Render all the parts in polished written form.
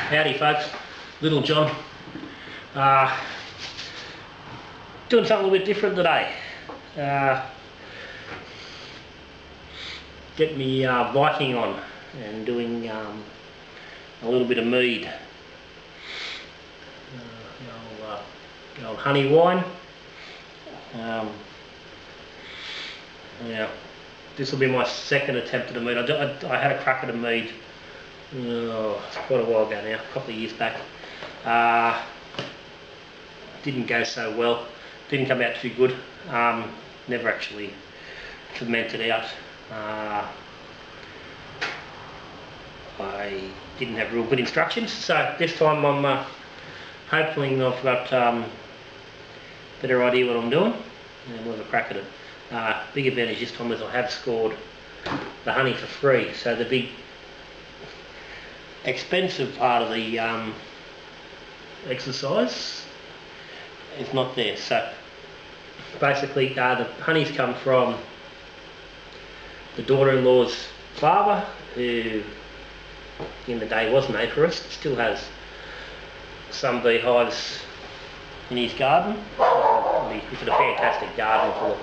Howdy folks, Little John. Doing something a little bit different today. Getting me Viking on and doing a little bit of mead. The old honey wine. Yeah, this will be my second attempt at a mead. I had a crack at a mead. It's quite a while ago now, a couple of years back. Didn't go so well, didn't come out too good. Never actually fermented out. I didn't have real good instructions, so this time I'm hoping I've got better idea what I'm doing and we'll have a crack at it. Big advantage this time is I have scored the honey for free, so the big expensive part of the exercise is not there. So basically the honey's come from the daughter-in-law's father, who in the day was an apiarist, still has some beehives in his garden. He's got a fantastic garden full of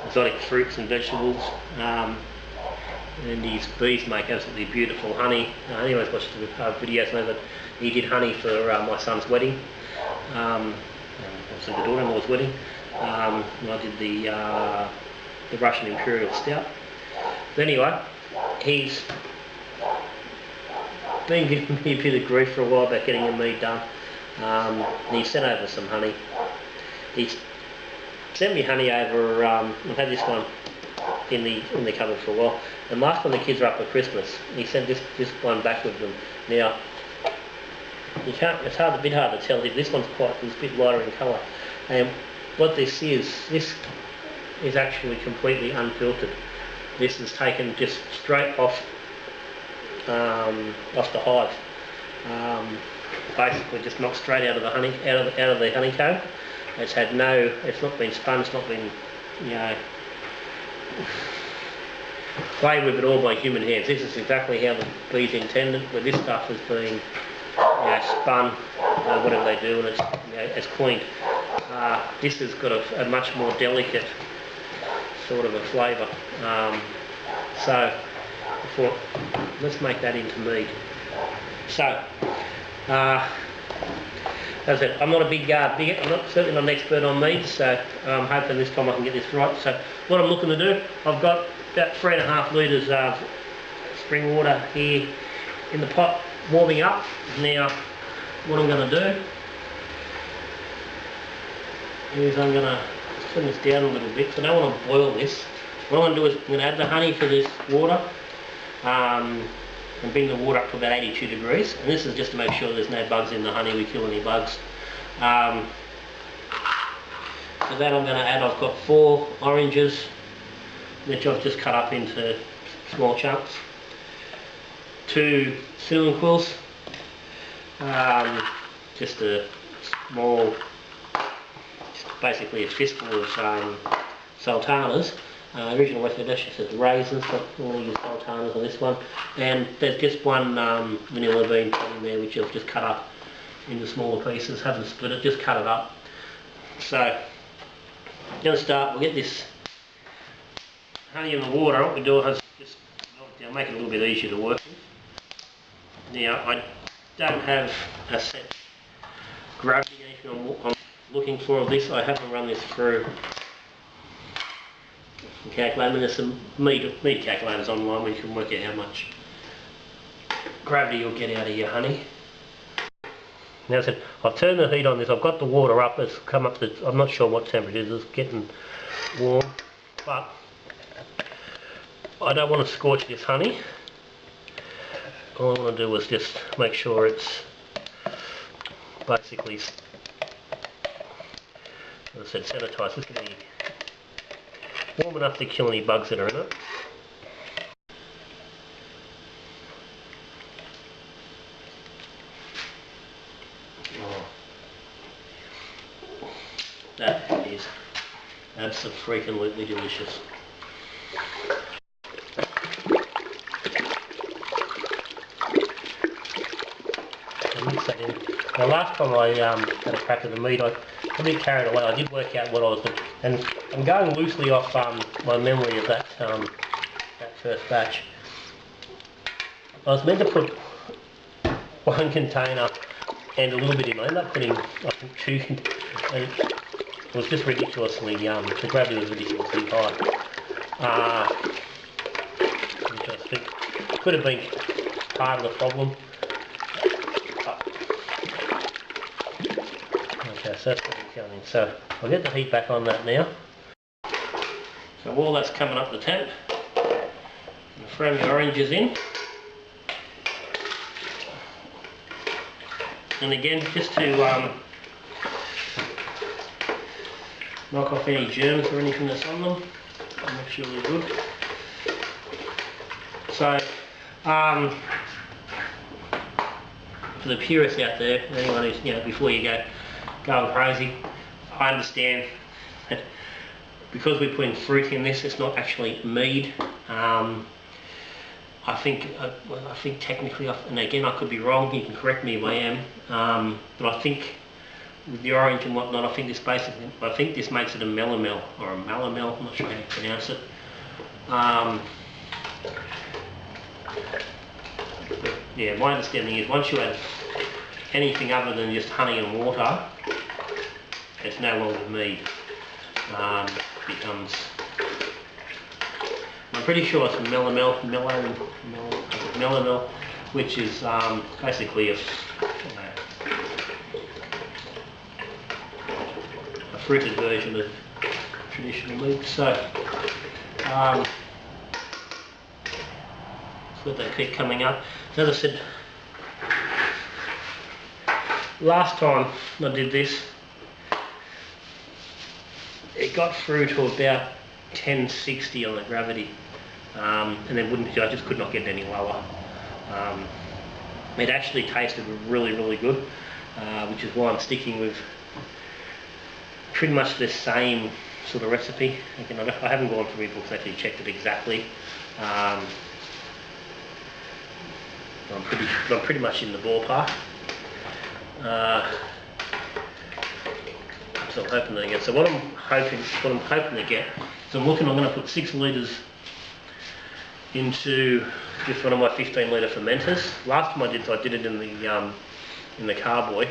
exotic fruits and vegetables. And his bees make absolutely beautiful honey. Anyone's watched the videos know that he did honey for my son's wedding, obviously the daughter-in-law's wedding. And I did the Russian Imperial Stout. But anyway, he's been giving me a bit of grief for a while about getting a mead done. And he sent over some honey. He sent me honey over. I've had this one in the cupboard for a while, and last time the kids were up for Christmas, he sent this one back with them. Now it's a bit hard to tell if this one's it's a bit lighter in colour, and what this is actually completely unfiltered. This is taken just straight off the hive, basically just knocked straight out of the honey, out of the honeycomb. It's not been spun, it's not been, played with it all by human hands. This is exactly how the bees intended, but this stuff has been spun, whatever they do, and it's cleaned. This has got a much more delicate sort of a flavour. So I thought, let's make that into mead. So as I said, I'm not certainly not an expert on mead, so I'm hoping this time I can get this right. So what I'm looking to do, I've got about 3.5 litres of spring water here in the pot warming up. Now what I'm going to do is I'm going to turn this down a little bit, so I don't want to boil this. What I'm going to do is I'm going to add the honey to this water and bring the water up to about 82 degrees, and this is just to make sure there's no bugs in the honey, we kill any bugs. So that I'm going to add, I've got 4 oranges which I've just cut up into small chunks, 2 cinnamon quills, just a small, basically a fistful of sultanas. Original recommendation says raisins, but we'll use sultanas on this one. And there's just 1 vanilla bean in there, which I've just cut up into smaller pieces. Haven't split it, just cut it up. So I'm going to start. We'll get this honey in the water. What we do is just make it a little bit easier to work with. Now I don't have a set gravity anything I'm looking for of this. I haven't run this through calculator. There's some mead calculators online where you can work out how much gravity you'll get out of your honey. Now I said, I've turned the heat on this, I've got the water up, it's come up to, I'm not sure what temperature it is, it's getting warm, but I don't want to scorch this honey. All I want to do is just make sure it's basically, as I said, sanitised. It's going to be warm enough to kill any bugs that are in it. That is absolutely delicious. that in. The last time I had a crack at the mead, I got a bit carried away. I did work out what I was doing, and I'm going loosely off my memory of that first batch. I was meant to put one container and a little bit in. I ended up putting, I think, 2, and it was just ridiculously, the gravity was ridiculously high. Which I think could have been part of the problem. Okay, so that's what it's going in. So I'll get the heat back on that now. So while that's coming up the temp, I'll throw my oranges in. And again, just to knock off any germs or anything that's on them, make sure they're good. So, for the purists out there, anyone who's, before you go going crazy, I understand that because we're putting fruit in this, it's not actually mead. I think technically, and again I could be wrong, you can correct me if I am, but I think with the orange and whatnot, I think this makes it a melomel, or a malomel, I'm not sure how you pronounce it. But yeah, my understanding is once you add anything other than just honey and water, it's no longer mead. Becomes, I'm pretty sure it's a melomel, which is basically a fruited version of traditional mead. So let that keep coming up. As I said, last time I did this, it got through to about 1060 on the gravity, and then I just could not get it any lower. It actually tasted really, really good, which is why I'm sticking with pretty much the same sort of recipe. Again, I haven't gone through my books and actually checked it exactly. I'm pretty much in the ballpark. So I'm hoping to get. So what I'm hoping to get. So I'm going to put 6 litres into just one of my 15-litre fermenters. Last time I did it in the carboy.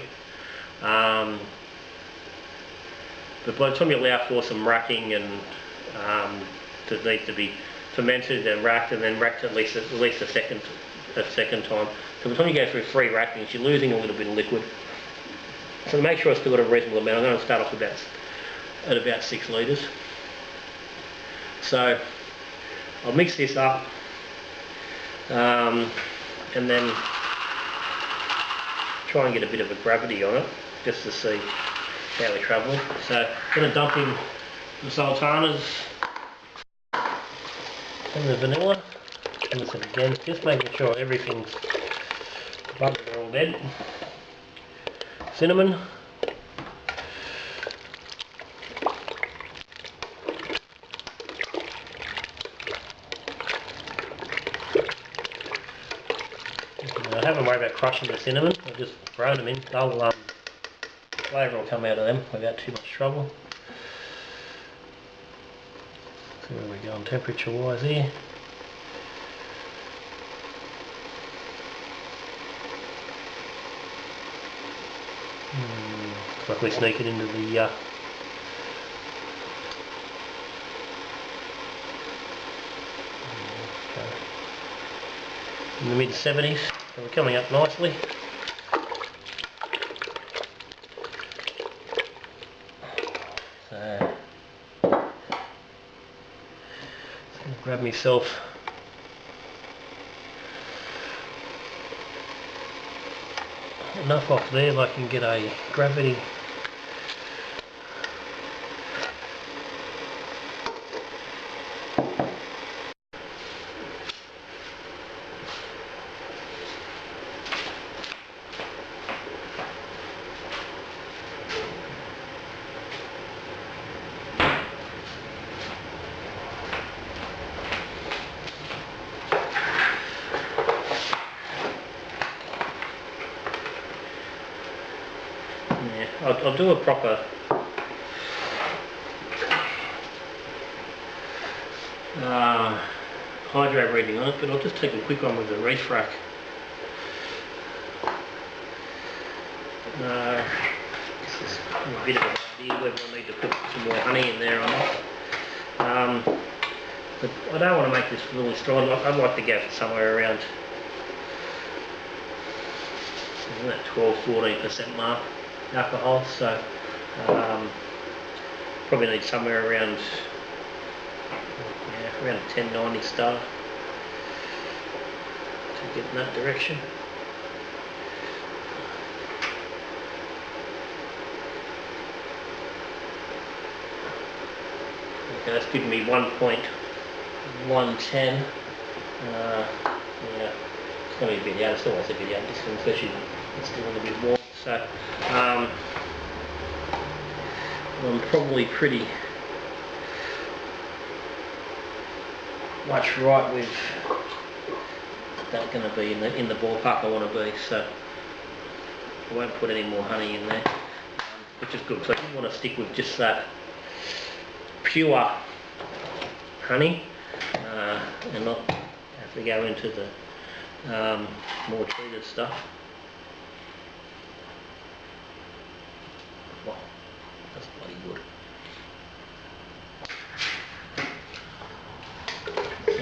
But by the time you allow for some racking and to need to be fermented and racked, and then racked at least a second time. So by the time you go through 3 rackings, you're losing a little bit of liquid. So to make sure I've still got a reasonable amount, I'm going to start off at about 6 litres. So I'll mix this up, and then try and get a bit of a gravity on it, just to see how we're travelling. So I'm going to dump in the sultanas and the vanilla. And listen again, just making sure everything's buttons are all dead. Cinnamon. I haven't worried about crushing the cinnamon, I've just thrown them in. They'll, flavour will come out of them without too much trouble. See where we're going temperature wise here. Luckily sneak it into the in the mid-70s, so we're coming up nicely. So, I'm going to grab myself enough off there that I can get a gravity . I'll do a proper hydro reading on it, but I'll just take a quick one with the reef rack. This is a bit of an idea whether I need to put some more honey in there or not. But I don't want to make this really strong. I'd like to go somewhere around that 12-14% mark alcohol, so probably need somewhere around around 1090 star to get in that direction. Okay, that's giving me 1.110. Yeah, it's going to be a bit out. It's always a bit out, especially it's still a little bit warm. So I'm probably pretty much right with that going to be in the ballpark I want to be. So I won't put any more honey in there, which is good. So I didn't want to stick with just that pure honey and not have to go into the more treated stuff. Wow, that's bloody good. So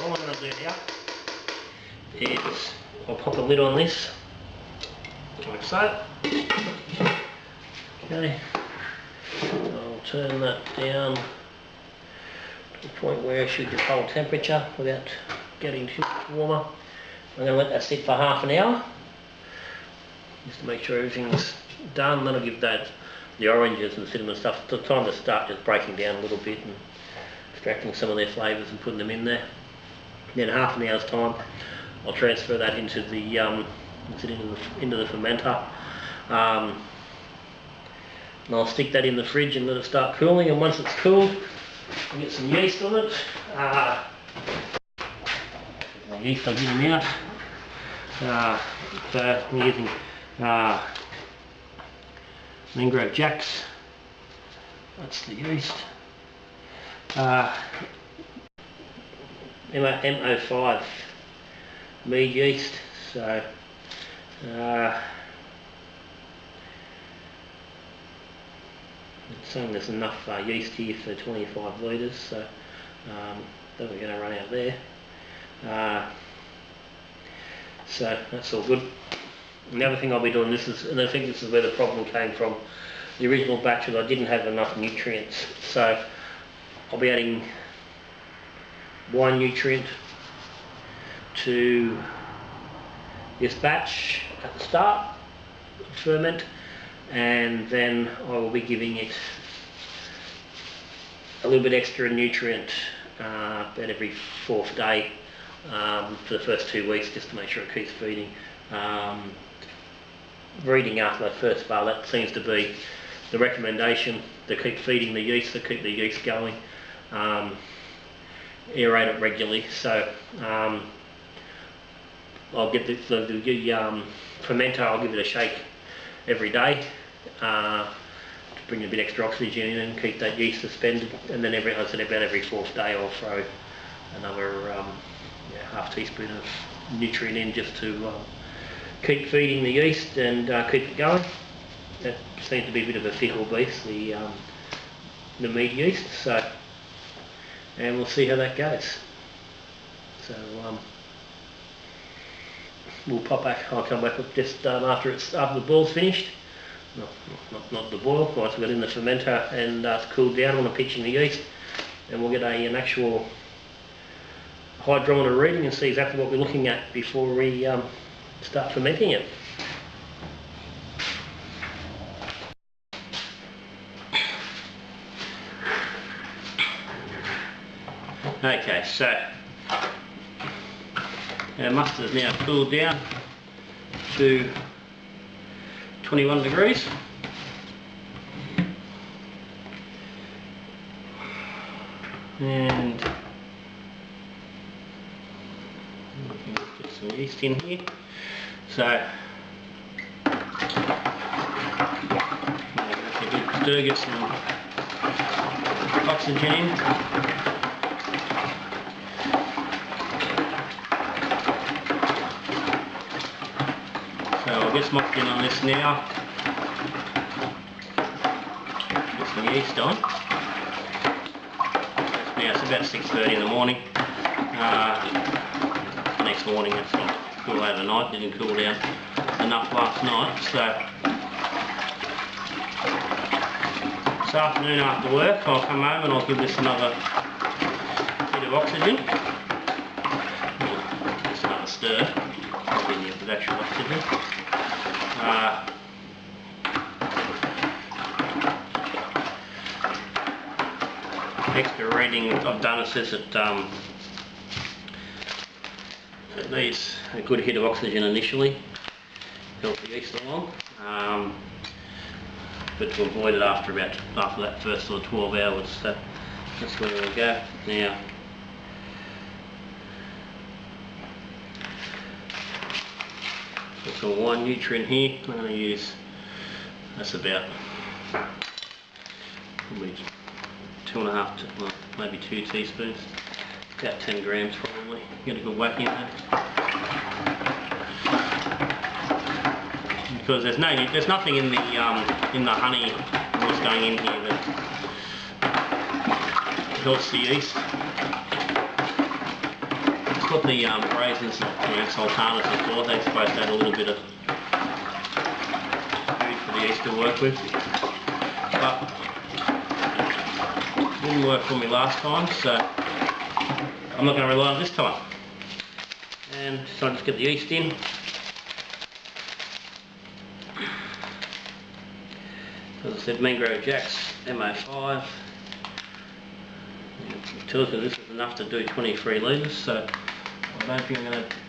all I'm going to do now is I'll pop a lid on this like so. Okay, I'll turn that down to the point where it should just hold temperature without getting too much warmer. I'm going to let that sit for half an hour just to make sure everything's done. Then I'll give that the oranges and the cinnamon stuff the time to start just breaking down a little bit and extracting some of their flavours and putting them in there. Then half an hour's time I'll transfer that into the into the fermenter, and I'll stick that in the fridge and let it start cooling. And once it's cooled, I'll get some yeast on it. The yeast, I'll get them out. So I'm using Mangrove Jacks. That's the yeast. MO5 Mead yeast. So it's saying there's enough yeast here for 25 litres, so then we're going to run out there. So that's all good. And the other thing I'll be doing, and I think this is where the problem came from, the original batches I didn't have enough nutrients, so I'll be adding one nutrient to this batch at the start, ferment, and then I will be giving it a little bit extra nutrient about every 4th day for the first 2 weeks, just to make sure it keeps feeding. Reading after the first bar, that seems to be the recommendation, to keep feeding the yeast, to keep the yeast going, aerate it regularly. So I'll get the fermenter, I'll give it a shake every day to bring a bit extra oxygen in and keep that yeast suspended, and then about every 4th day I'll throw another half teaspoon of nutrient in just to keep feeding the yeast and keep it going. That seems to be a bit of a fickle beast, the Mead yeast, so, and we'll see how that goes. So we'll pop back. I'll come back up just after the boil's finished. No, not the boil. Once we've got in the fermenter and it's cooled down, I'm going to pitch in the yeast, and we'll get an actual hydrometer reading and see exactly what we're looking at before we start fermenting it. Okay, so our mustard is now cooled down to 21 degrees. And some yeast in here. So do get some oxygen in. So I'll get some oxygen on this now. Get some yeast on. Now it's about 6:30 in the morning. Next morning it's not cool overnight, didn't cool down enough last night. So this afternoon after work I'll come home and I'll give this another bit of oxygen. Just another stir with actual oxygen. Extra reading I've done it says that it needs a good hit of oxygen initially, help the yeast along, but to avoid it after that first sort of 12 hours. So that's where we'll go now. Got some wine nutrient here. I'm going to use, that's about probably 2.5 well, maybe 2 teaspoons, about 10 grams probably. Get a good whack in there. Because there's nothing in the honey that's going in here that helps the yeast. It's got the raisins and sultanas before. They're supposed to add a little bit of food for the yeast to work with, but it didn't work for me last time, so I'm not going to rely on it this time. And so I'll just get the yeast in. As I said, Mangrove Jack's MO5. It tells me this is enough to do 23 litres, so I don't think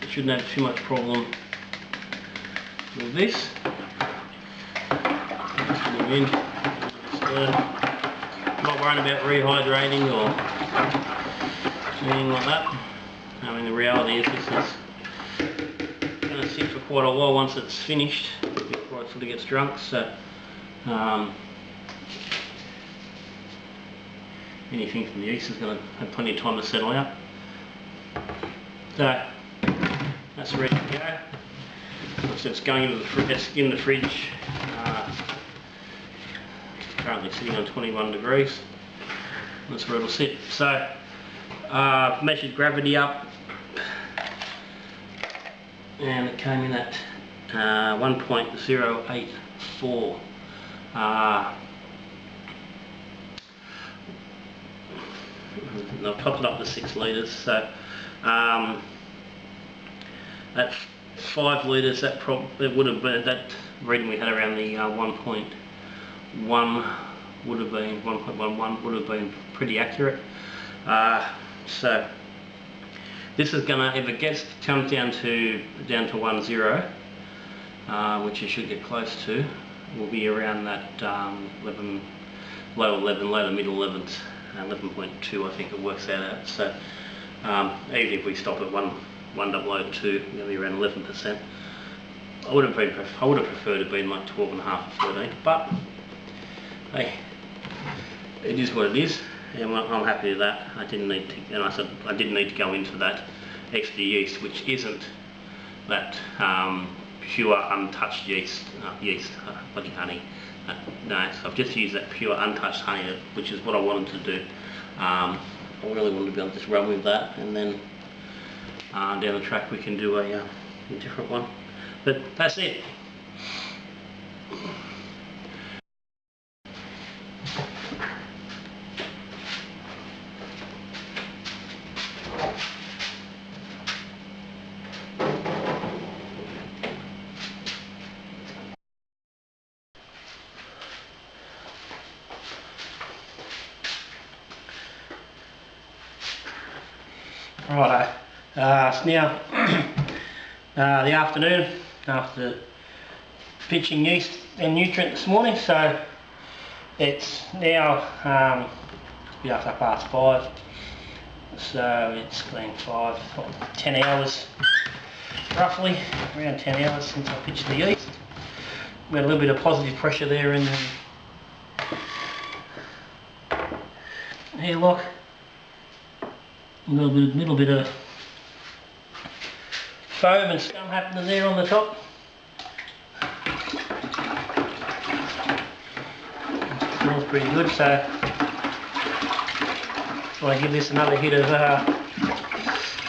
shouldn't have too much problem with this. Just put them in. Not worrying about rehydrating or anything like that. I mean, the reality is this is going to sit for quite a while once it's finished, before it sort of gets drunk. So anything from the yeast is going to have plenty of time to settle out. So that's ready to go. So it's going into the fridge. It's currently sitting on 21 degrees. That's where it'll sit. So measured gravity up, and it came in at 1.084. I've topped it up to 6 litres, so at 5 litres it would have been, that reading we had around the 1.1 would have been 1.11 would have been pretty accurate. So this is gonna, if it comes down to 1.0, which it should get close to, will be around that 11, low mid 11s, 11.2 I think it works out at. So even if we stop at 1.002, we're going to be around 11%. I would have preferred it being like 12.5 or 13, but hey, it is what it is, and I'm happy with that. I didn't need to, and I said I didn't need to go into that extra yeast, which isn't that pure untouched yeast, bloody honey. No, so I've just used that pure untouched honey, which is what I wanted to do. I really wanted to be able to just run with that, and then down the track we can do a different one. But that's it. Righto, it's now the afternoon after pitching yeast and nutrient this morning, so it's now just after past 5, so it's been 10 hours roughly around 10 hours since I pitched the yeast. We had a little bit of positive pressure there in the airlock. A little bit of foam and scum happening there on the top. Smells pretty good, so I want to give this another hit of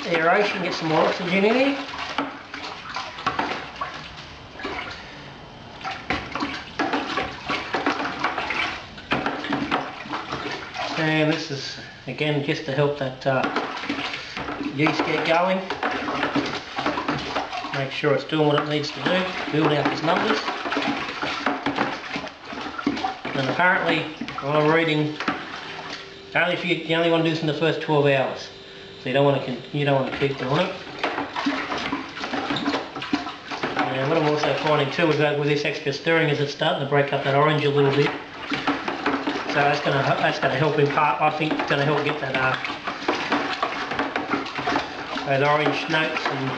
aeration, get some more oxygen in here. And this is again just to help that yeast get going. Make sure it's doing what it needs to do, build out its numbers. And apparently, I'm reading, you only want to do this in the first 12 hours. So you don't want to keep doing it. And what I'm also finding too with this extra stirring is it's starting to break up that orange a little bit. So that's going to help in part. I think it's going to help get that those orange notes and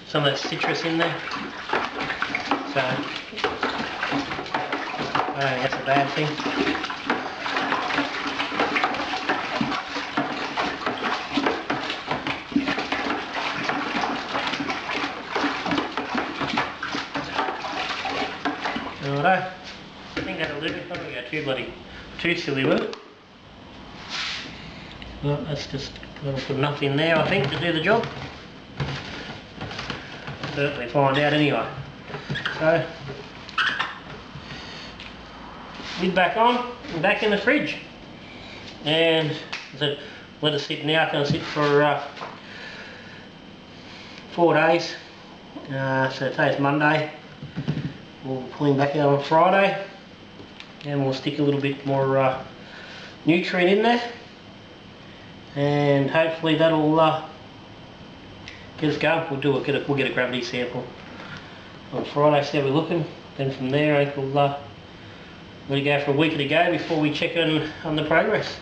some of that citrus in there. So I don't think that's a bad thing. Righto. I think that'll do it. I don't think I got too silly with it. Well, that's just got to put enough in there, I think, to do the job. Certainly find out anyway. So, lid back on and back in the fridge. And let it sit now. It's going to sit for 4 days. So today's Monday. We'll pull him back out on Friday. And we'll stick a little bit more nutrient in there. And hopefully that'll get us going. We'll get a gravity sample on Friday, see how we're looking. Then from there I think we'll let it go for a week to go before we check on the progress.